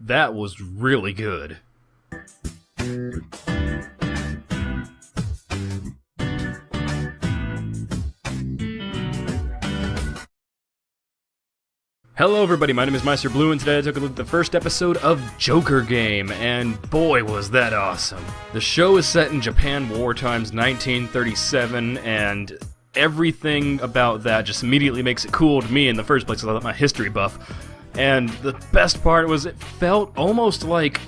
That was really good. Hello everybody, my name is Meister Blue, and today I took a look at the first episode of Joker Game, and boy was that awesome. The show is set in Japan war times 1937, and everything about that just immediately makes it cool to me in the first place, because I'm a history buff. And the best part was it felt almost like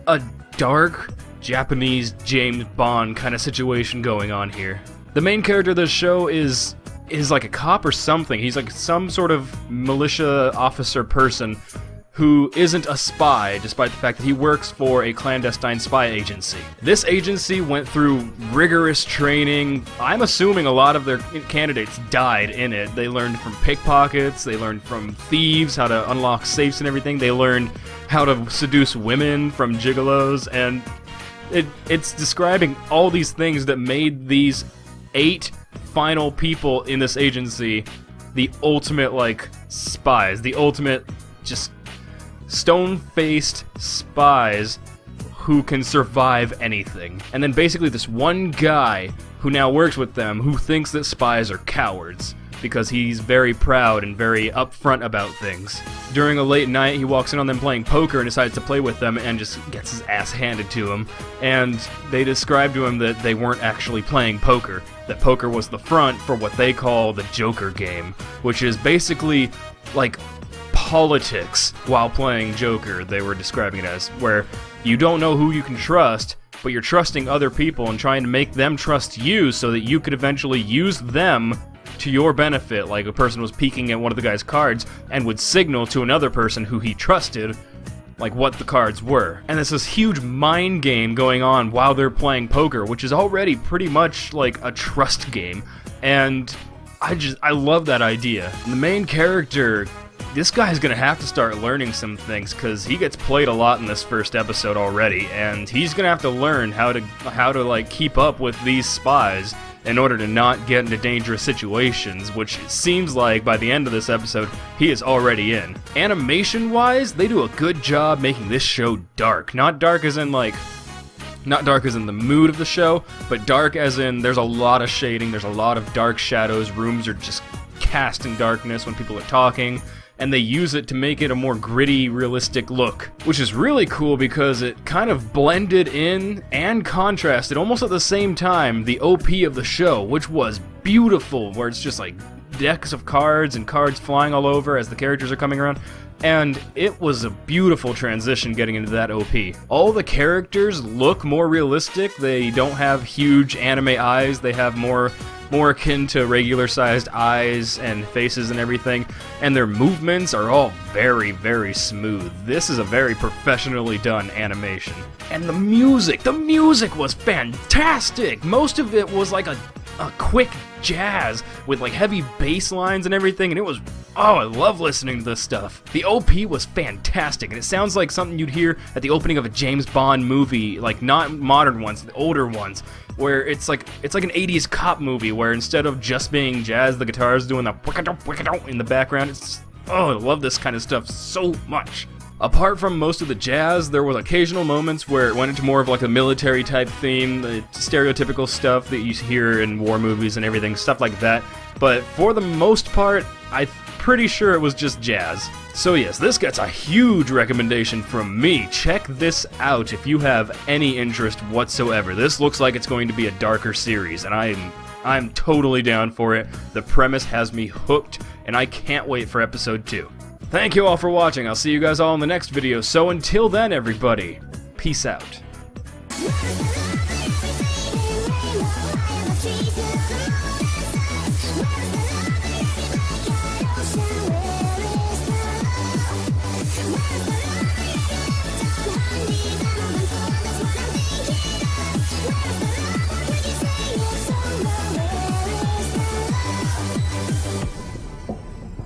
a dark Japanese James Bond kind of situation going on here. The main character of this show is like a cop or something. He's like some sort of militia officer person who isn't a spy, despite the fact that he works for a clandestine spy agency. This agency went through rigorous training. I'm assuming a lot of their candidates died in it. They learned from pickpockets, they learned from thieves how to unlock safes and everything, they learned how to seduce women from gigolos, and it's describing all these things that made these 8 final people in this agency the ultimate, like, spies, the ultimate just stone-faced spies who can survive anything. And then basically this one guy who now works with them who thinks that spies are cowards because he's very proud and very upfront about things. During a late night, he walks in on them playing poker and decides to play with them and just gets his ass handed to him. And they describe to him that they weren't actually playing poker, that poker was the front for what they call the Joker game, which is basically like politics while playing Joker, they were describing it as, where you don't know who you can trust, but you're trusting other people and trying to make them trust you so that you could eventually use them to your benefit. Like a person was peeking at one of the guy's cards and would signal to another person who he trusted like what the cards were. And there's this huge mind game going on while they're playing poker, which is already pretty much like a trust game. And I love that idea. And the main character, this guy's gonna have to start learning some things, because he gets played a lot in this first episode already, and he's gonna have to learn how to like keep up with these spies in order to not get into dangerous situations, which it seems like by the end of this episode, he is already in. Animation-wise, they do a good job making this show dark. Not dark as in the mood of the show, but dark as in there's a lot of shading, there's a lot of dark shadows, rooms are just casting darkness when people are talking, and they use it to make it a more gritty, realistic look, which is really cool because it kind of blended in and contrasted almost at the same time the OP of the show, which was beautiful, where it's just like decks of cards and cards flying all over as the characters are coming around. And it was a beautiful transition getting into that OP. All the characters look more realistic. They don't have huge anime eyes. They have more akin to regular-sized eyes and faces and everything. And their movements are all very, very smooth. This is a very professionally done animation. And the music was fantastic! Most of it was like a quick jazz with like heavy bass lines and everything, and it was, oh, I love listening to this stuff. The OP was fantastic, and it sounds like something you'd hear at the opening of a James Bond movie, like not modern ones, the older ones, where it's like an 80s cop movie where instead of just being jazz, the guitar's doing the in the background. It's, oh, I love this kind of stuff so much. Apart from most of the jazz, there was occasional moments where it went into more of like a military type theme, the stereotypical stuff that you hear in war movies and everything, stuff like that. But for the most part, I'm pretty sure it was just jazz. So yes, this gets a huge recommendation from me. Check this out if you have any interest whatsoever. This looks like it's going to be a darker series, and I'm totally down for it. The premise has me hooked, and I can't wait for episode 2. Thank you all for watching. I'll see you guys all in the next video. So until then, everybody, peace out.